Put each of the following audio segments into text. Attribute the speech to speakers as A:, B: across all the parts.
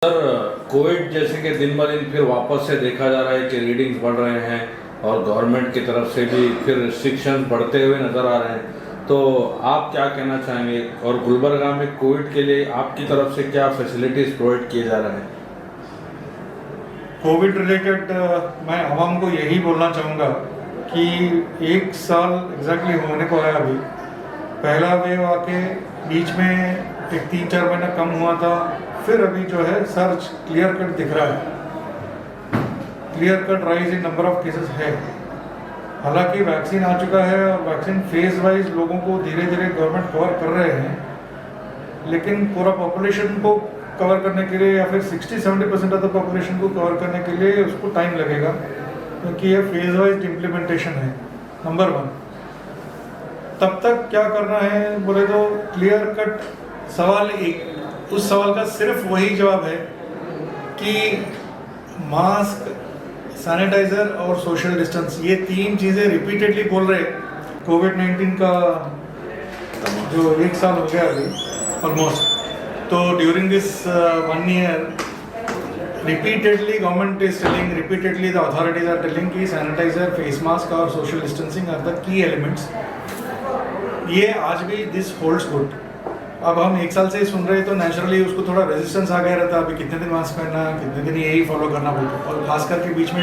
A: Sir, Covid जैसे कि दिन ब दिन फिर वापस से देखा जा रहा है कि रीडिंग्स बढ़ रहे हैं और गवर्नमेंट की तरफ से भी फिर रिस्ट्रिक्शन बढ़ते हुए नज़र आ रहे हैं। तो आप क्या कहना चाहेंगे और गुलबर्गा में कोविड के लिए आपकी तरफ से क्या फैसिलिटीज़ प्रोवाइड किए जा रहे हैं?
B: कोविड रिलेटेड मैं आवाम को यही बोलना चाहूँगा कि एक साल एग्जैक्टली होने को है। अभी पहला वेव आके बीच में एक 3-4 महीना कम हुआ था, फिर अभी जो है सर्च क्लियर कट दिख रहा है, clear cut rise in number of cases है। हालांकि वैक्सीन आ चुका है और वैक्सीन फेज वाइज लोगों को धीरे धीरे गवर्नमेंट कवर कर रहे हैं, लेकिन पूरा पॉपुलेशन को कवर करने के लिए या फिर 60-70% ऑफ द पॉपुलेशन को कवर करने के लिए उसको टाइम लगेगा, क्योंकि ये फेज वाइज इम्प्लीमेंटेशन है। नंबर 1, तब तक क्या करना है बोले तो क्लियर कट सवाल एक, उस सवाल का सिर्फ वही जवाब है कि मास्क, सैनिटाइजर और सोशल डिस्टेंस, ये 3 चीज़ें रिपीटेडली बोल रहे। कोविड-19 का जो 1 साल हो गया अभी ऑलमोस्ट, तो during this 1 year repeatedly government is telling, repeatedly the authorities are telling कि सैनिटाइजर, फेस मास्क और social distancing are the key elements. ये आज भी दिस होल्ड्स गुड। अब हम 1 साल से सुन रहे तो नेचुरली उसको थोड़ा रेजिस्टेंस आ गया रहता, अभी कितने दिन मास्क पहनना, कितने दिन यही फॉलो करना बोलते। और खास करके बीच में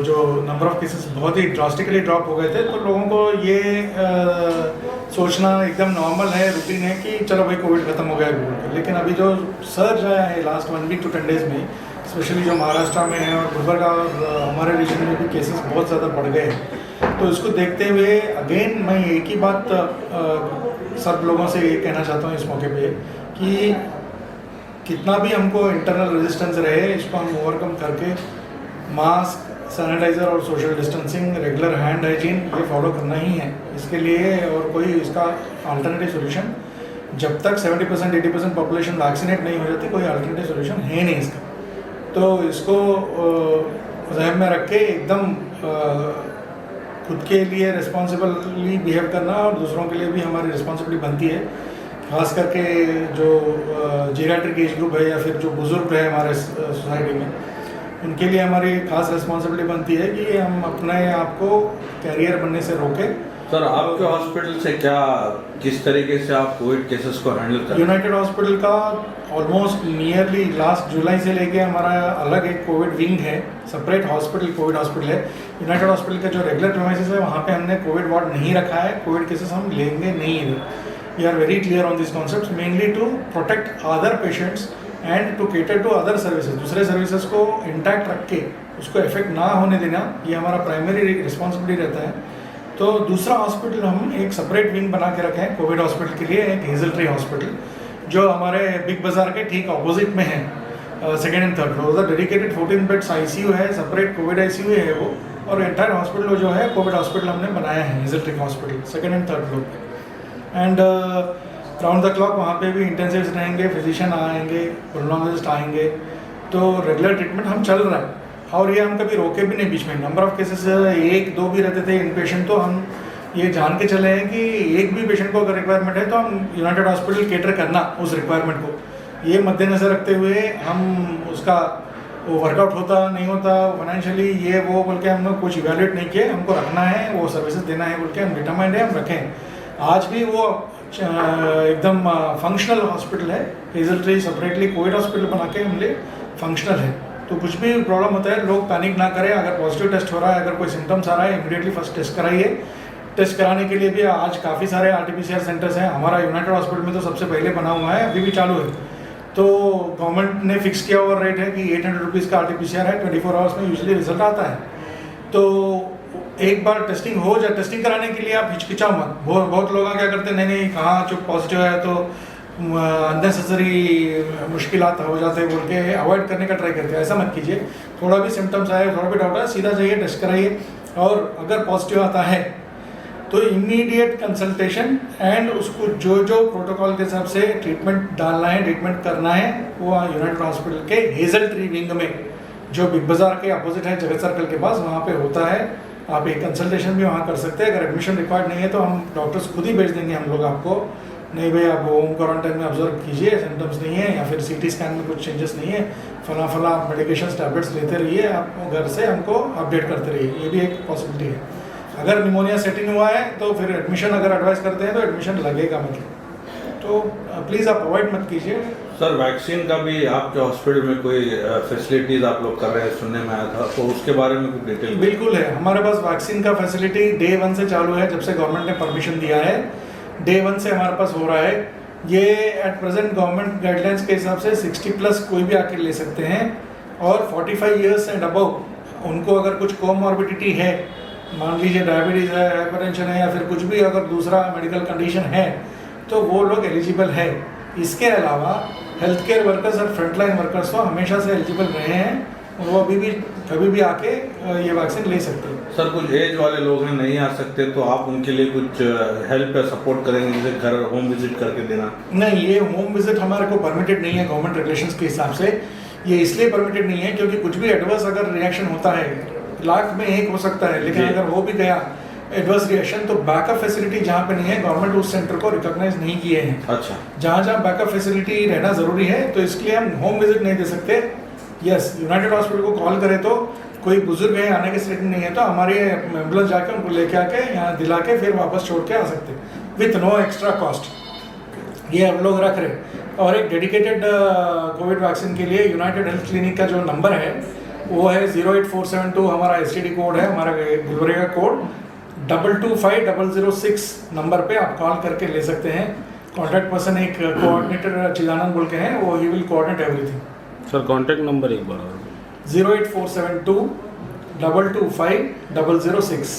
B: जो नंबर ऑफ केसेस बहुत ही ड्रास्टिकली ड्रॉप हो गए थे, तो लोगों को ये सोचना एकदम नॉर्मल है, रूटीन है कि चलो भाई कोविड खत्म हो गया। लेकिन अभी जो सर्ज आया है लास्ट 1 वीक to 10 डेज में, स्पेशली जो महाराष्ट्र में है और गुलबर्गा और हमारे रीजन में भी केसेस बहुत ज़्यादा बढ़ गए हैं, तो इसको देखते हुए अगेन मैं एक ही बात सब लोगों से ये कहना चाहता हूँ इस मौके पे कि कितना भी हमको इंटरनल रेजिस्टेंस रहे, इसको हम ओवरकम करके मास्क, सैनिटाइज़र और social distancing, regular hand hygiene ये फॉलो करना ही है। इसके लिए और कोई इसका अल्टरनेटिव सोल्यूशन, जब तक 70%-80% पॉपुलेशन वैक्सीनेट नहीं हो जाती, कोई अल्टरनेटिव सोल्यूशन है नहीं इसका। तो इसको ज़हन में रख के एकदम खुद के लिए रिस्पॉन्सिबली बिहेव करना और दूसरों के लिए भी हमारी रिस्पॉन्सिबिलिटी बनती है। खास करके जो जीरियाट्रिक एज ग्रुप है या फिर जो बुज़ुर्ग है हमारे सोसाइटी में, उनके लिए हमारी खास रिस्पॉन्सिबिलिटी बनती है कि हम अपने आप को कैरियर बनने से रोकें।
A: सर, आपके हॉस्पिटल से किस तरीके से आप कोविड केसेस को हैंडल करते हैं?
B: यूनाइटेड हॉस्पिटल का ऑलमोस्ट नियरली लास्ट जुलाई से लेके हमारा अलग एक कोविड विंग है, सेपरेट हॉस्पिटल कोविड हॉस्पिटल है। यूनाइटेड हॉस्पिटल का जो रेगुलर प्रीमाइसेस है वहाँ पे हमने कोविड वार्ड नहीं रखा है, कोविड केसेस हम लेंगे नहीं है। We are very clear on this concept, mainly to protect other patients and to cater to other services. दूसरे सर्विसेज को इंटैक्ट रख के उसको इफेक्ट ना होने देना, ये हमारा प्राइमरी रिस्पॉन्सिबिलिटी रहता है। तो दूसरा हॉस्पिटल हम एक सेपरेट विंग बना के रखे हैं कोविड हॉस्पिटल के लिए, एक हेजल ट्री हॉस्पिटल जो हमारे बिग बाज़ार के ठीक अपोजिट में है, 2nd एंड 3rd फ्लोर। उधर डेडिकेटेड 14 बेड्स ICU है, सेपरेट कोविड ICU है वो, और एंटायर हॉस्पिटल जो है कोविड हॉस्पिटल हमने बनाया है hazel tree hospital 2nd and 3rd floor पे। एंड राउंड द क्लॉक वहाँ पे भी इंटेंसिव्स रहेंगे, फिजिशियन आएंगे, पुल्मोनोलॉजिस्ट आएंगे, तो रेगुलर ट्रीटमेंट हम चल रहा है। और ये हम कभी रोके भी नहीं बीच में। नंबर ऑफ केसेस 1-2 भी रहते थे इन पेशेंट, तो हम ये जान के चले हैं कि एक भी पेशेंट को अगर रिक्वायरमेंट है तो हम यूनाइटेड हॉस्पिटल केटर करना उस रिक्वायरमेंट को, ये मद्देनज़र रखते हुए हम उसका वो वर्कआउट होता नहीं होता फाइनेंशियली ये वो बोल के हम लोग कुछ इवेल्यूएट नहीं किए। हमको रखना है, वो सर्विसेज देना है बोल के हम डिटरमाइंड है, हम रखें। आज भी वो एकदम फंक्शनल हॉस्पिटल है, hazel tree separately Covid hospital बना के हमने फंक्शनल है। तो कुछ भी प्रॉब्लम होता है लोग पैनिक ना करें। अगर पॉजिटिव टेस्ट हो रहा है, अगर कोई सिम्टम्स आ रहा है, इमीडिएटली फर्स्ट टेस्ट कराइए। टेस्ट कराने के लिए भी आज काफ़ी सारे RT-PCR सेंटर्स हैं। हमारा यूनाइटेड हॉस्पिटल में तो सबसे पहले बना हुआ है, अभी भी चालू है। तो गवर्नमेंट ने फिक्स किया हुआ रेट है कि 800 रुपीज़ का RT-PCR है, 24 आवर्स में यूजली रिजल्ट आता है। तो एक बार टेस्टिंग हो जाए, टेस्टिंग कराने के लिए आप हिचकिचाओ मत। बहुत लोग क्या करते हैं, नहीं कहाँ चुप पॉजिटिव है तो अननेसेसरी मुश्किलात हो जाते हैं बोल के अवॉइड करने का ट्राई करते हैं। ऐसा मत कीजिए। थोड़ा भी सिम्टम्स आए, थोड़ा भी डाउट आए, सीधा जाइए, टेस्ट कराइए, और अगर पॉजिटिव आता है तो इमीडिएट कंसल्टेशन एंड उसको जो प्रोटोकॉल के हिसाब से ट्रीटमेंट डालना है, ट्रीटमेंट करना है, वो यूनाइटेड हॉस्पिटल के हेजल ट्री विंग में जो बिग बाज़ार के अपोजिट है, जगत सर्कल के पास, वहाँ पे होता है। आप एक कंसल्टेशन भी वहाँ कर सकते हैं। अगर एडमिशन रिक्वायर्ड नहीं है तो हम डॉक्टर्स खुद ही भेज देंगे हम लोग आपको नहीं भाई आप होम क्वारंटाइन में ऑब्जर्व कीजिए, सिम्टम्स नहीं है, या फिर सीटी स्कैन में कुछ चेंजेस नहीं है, फला फला मेडिकेशन टैबलेट्स लेते रहिए, आप घर से हमको अपडेट करते रहिए, ये भी एक पॉसिबिलिटी है। अगर निमोनिया सेटिंग हुआ है तो फिर एडमिशन अगर एडवाइस करते हैं तो एडमिशन लगेगा, मतलब तो प्लीज़ आप अवॉइड मत कीजिए।
A: सर वैक्सीन का भी आपके हॉस्पिटल में कोई फैसिलिटीज आप लोग कर रहे हैं, सुनने में आया था, तो उसके बारे में कुछ डिटेल?
B: बिल्कुल है, हमारे पास वैक्सीन का फैसिलिटी डे 1 से चालू है, जब से गवर्नमेंट ने परमिशन दिया है डे 1 से हमारे पास हो रहा है। ये एट प्रेजेंट गवर्नमेंट गाइडलाइंस के हिसाब से 60+ कोई भी आके ले सकते हैं, और 45 ईयर्स एंड अबव उनको अगर कुछ कोमॉर्बिडिटी है, मान लीजिए डायबिटीज़ है, हाइपरटेंशन है, या फिर कुछ भी अगर दूसरा मेडिकल कंडीशन है, तो वो लोग एलिजिबल है। इसके अलावा हेल्थ केयर वर्कर्स और फ्रंटलाइन वर्कर्स तो हमेशा से एलिजिबल रहे हैं, और वो अभी भी कभी भी आके ये वैक्सीन ले सकते हैं।
A: सर कुछ एज वाले लोग हैं, नहीं आ सकते, तो आप उनके लिए कुछ हेल्प या सपोर्ट करेंगे, जैसे घर होम विजिट करके देना?
B: नहीं, ये होम विजिट हमारे को परमिटेड नहीं है गवर्नमेंट रेगुलेशंस के हिसाब से। ये इसलिए परमिटेड नहीं है क्योंकि कुछ भी एडवर्स अगर रिएक्शन होता है, लाख में एक हो सकता है, लेकिन अगर हो भी गया एडवर्स रिएक्शन, तो बैकअप फैसिलिटी जहाँ पे नहीं है, गवर्नमेंट उस सेंटर को रिकॉग्नाइज नहीं किए हैं।
A: अच्छा,
B: जहाँ जहाँ बैकअप फैसिलिटी रहना ज़रूरी है, तो इसके लिए हम होम विजिट नहीं दे सकते। यस, यूनाइटेड हॉस्पिटल को कॉल करें तो कोई बुजुर्ग है, आने की स्थिति नहीं है, तो हमारे एम्बुलेंस जाके उनको लेके आके यहाँ दिला के फिर वापस छोड़ के आ सकते हैं विथ नो एक्स्ट्रा कॉस्ट। ये हम लोग रख रहे। और एक डेडिकेटेड कोविड वैक्सीन के लिए यूनाइटेड हेल्थ क्लिनिक का जो नंबर है वो है 08472, हमारा STD कोड है, हमारा गुलबर्गा कोड 225006 नंबर पे आप कॉल करके ले सकते हैं। कॉन्टैक्ट पर्सन एक कोऑर्डिनेटर चिदानंद बोल के हैं, वो he will coordinate everything.
C: Sir contact number एक बार और
B: 08472 225006।